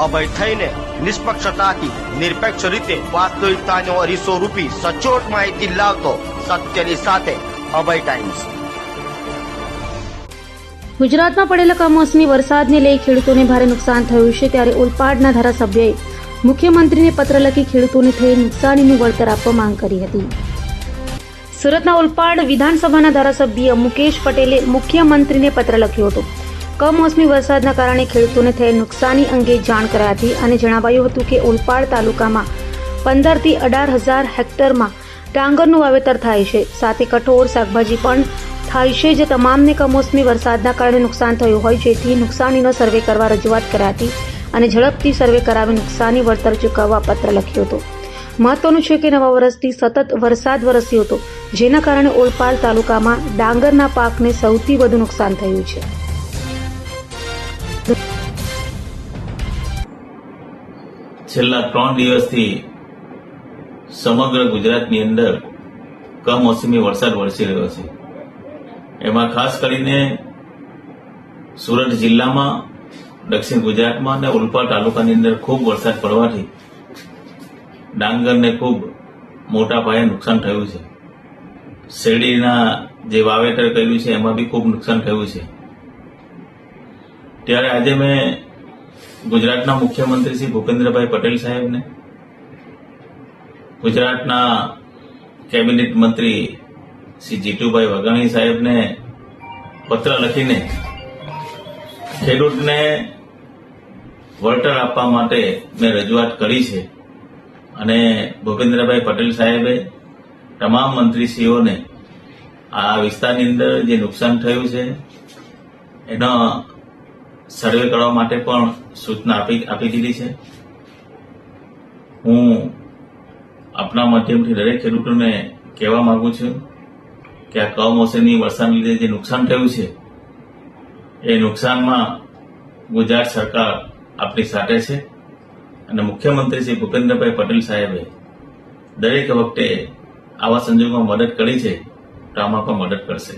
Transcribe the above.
અભય થઈને નિષ્પક્ષતાથી નિરપેક્ષ રીતે વાસ્તવિકતાનો અરીસો રૂપી સચોટ માહિતી લાવતો સત્યની સાથે અભય ટાઈમ્સ। ગુજરાતમાં પડેલા કમોસમી વરસાદને લઈ ખેડૂતોને ભારે નુકસાન થયું છે, ત્યારે ઓલપાડના ધારાસભ્યએ મુખ્યમંત્રીને પત્ર લખી ખેડૂતોને થયેલ નુકસાનીનું વળતર આપવા માંગ કરી હતી। સુરતના ઓલપાડ વિધાનસભાના ધારાસભ્ય મુકેશ પટેલે મુખ્યમંત્રીને પત્ર લખ્યો હતો। કમોસમી વરસાદના કારણે ખેડૂતોને થયેલ નુકસાની અંગે જાણ કરાઈ હતી અને જણાવાયું હતું કે ઓલપાડ તાલુકામાં 15 થી 18,000 હેક્ટરમાં ડાંગરનું વાવેતર થાય છે, સાથે કઠોળ શાકભાજી પણ થાય છે, જે તમામને કમોસમી વરસાદના કારણે નુકસાન થયું હોય, જેથી નુકસાનીનો સર્વે કરવા રજૂઆત કરાઈ હતી અને ઝડપથી સર્વે કરાવી નુકસાની વળતર ચૂકવવા પત્ર લખ્યો હતો। મહત્વનું છે કે નવા વર્ષથી સતત વરસાદ વરસ્યો હતો, જેના કારણે ઓલપાડ તાલુકામાં ડાંગરના પાકને સૌથી વધુ નુકસાન થયું છે। છેલ્લા 3 દિવસથી સમગ્ર ગુજરાતની અંદર કમોસમી વરસાદ વરસી રહ્યો છે। એમાં ખાસ કરીને સુરત જિલ્લામાં, દક્ષિણ ગુજરાતમાં અને ઓલપાડ તાલુકાની અંદર ખૂબ વરસાદ પડવાથી ડાંગરને ખૂબ મોટા પાયે નુકસાન થયું છે। શેરડીના જે વાવેતર કર્યું છે એમાં બી ખૂબ નુકસાન થયું છે। ત્યારે આજે મેં ગુજરાતના મુખ્યમંત્રી શ્રી ભૂપેન્દ્રભાઈ પટેલ સાહેબને, ગુજરાતના કેબિનેટ મંત્રી શ્રી જીતુભાઈ વાઘાણી સાહેબને પત્ર લખીને ખેડૂતને વળતર આપવા માટે મેં રજૂઆત કરી છે અને ભૂપેન્દ્રભાઈ પટેલ સાહેબે તમામ મંત્રીશ્રીઓને આ વિસ્તારની અંદર જે નુકસાન થયું છે એનો સર્વે કરવા માટે પણ સૂચના આપી દીધી છે। હું આપના માધ્યમથી દરેક ખેડૂતોને કહેવા માંગુ છું કે આ કમોસમી વરસાદને લીધે જે નુકસાન થયું છે એ નુકસાનમાં ગુજરાત સરકાર આપણી સાથે છે અને મુખ્યમંત્રી શ્રી ભૂપેન્દ્રભાઈ પટેલ સાહેબે દરેક વખતે આવા સંજોગોમાં મદદ કરી છે તો આમાં પણ મદદ કરશે।